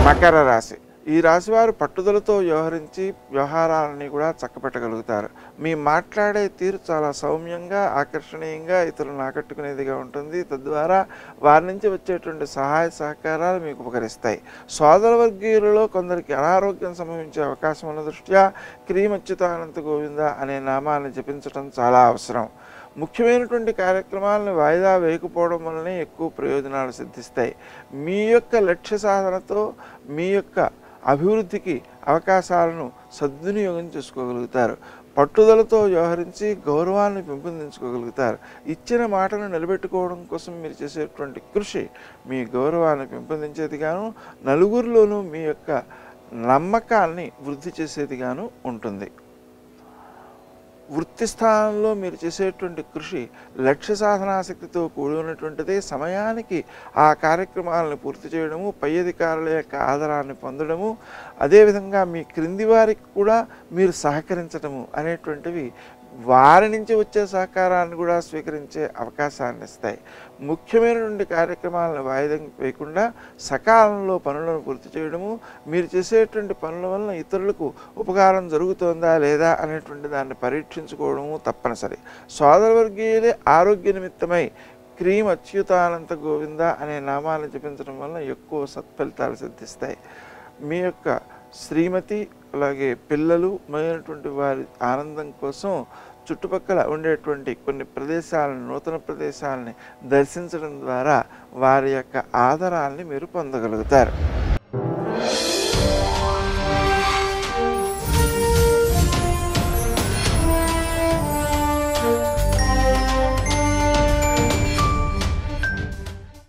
మకర రాశి. ఈ రాశి వారు పట్టుదలతో వ్యవహరించి వ్యవహారాలని కూడా చక్కబెట్టగలుగుతారు. మీ మాట్లాడే తీరు చాలా సౌమ్యంగా, ఆకర్షణీయంగా, ఇతరులను ఆకట్టుకునేదిగా ఉంటుంది. తద్వారా వారి నుంచి వచ్చేటువంటి సహాయ సహకారాలు మీకు ఉపకరిస్తాయి. సోదర వర్గీయులలో కొందరికి అనారోగ్యం సంభవించే అవకాశం ఉన్న దృష్ట్యా క్రీమచ్యుతానంత గోవింద అనే నామాన్ని జపించడం చాలా అవసరం. ముఖ్యమైనటువంటి కార్యక్రమాలను వాయిదా వేయకపోవడం వల్లనే ఎక్కువ ప్రయోజనాలు సిద్ధిస్తాయి. మీ యొక్క లక్ష్య సాధనతో మీ యొక్క అభివృద్ధికి అవకాశాలను సద్వినియోగం చేసుకోగలుగుతారు. పట్టుదలతో వ్యవహరించి గౌరవాన్ని పెంపొందించుకోగలుగుతారు. ఇచ్చిన మాటను నిలబెట్టుకోవడం కోసం మీరు చేసేటువంటి కృషి మీ గౌరవాన్ని పెంపొందించేదిగాను, నలుగురిలోనూ మీ యొక్క నమ్మకాన్ని వృద్ధి చేసేదిగాను ఉంటుంది. వృత్తి స్థానంలో మీరు చేసేటువంటి కృషి లక్ష్య సాధనాశక్తితో కూడి ఉన్నటువంటిదే. సమయానికి ఆ కార్యక్రమాలను పూర్తి చేయడము, పై అధికారుల యొక్క ఆదరాన్ని పొందడము, అదేవిధంగా మీ క్రింది వారికి కూడా మీరు సహకరించడము అనేటువంటివి వారి నుంచి వచ్చే సహకారాన్ని కూడా స్వీకరించే అవకాశాన్ని ఇస్తాయి. ముఖ్యమైనటువంటి కార్యక్రమాలను వాయిదా వేయకుండా సకాలంలో పనులను పూర్తి చేయడము, మీరు చేసేటువంటి పనుల వలన ఇతరులకు ఉపకారం జరుగుతుందా లేదా అనేటువంటి దాన్ని పరీక్షించుకోవడము తప్పనిసరి. సోదరవర్గీయులే ఆరోగ్య నిమిత్తమై క్రీం అచ్యుతానంత గోవింద అనే నామాన్ని జపించడం వలన ఎక్కువ సత్ఫలితాలు సిద్ధిస్తాయి. మీ యొక్క శ్రీమతి అలాగే పిల్లలు మొదలైనటువంటి వారి ఆనందం కోసం చుట్టుపక్కల ఉండేటువంటి కొన్ని ప్రదేశాలను, నూతన ప్రదేశాలని దర్శించడం ద్వారా వారి యొక్క ఆదరాన్ని మీరు పొందగలుగుతారు.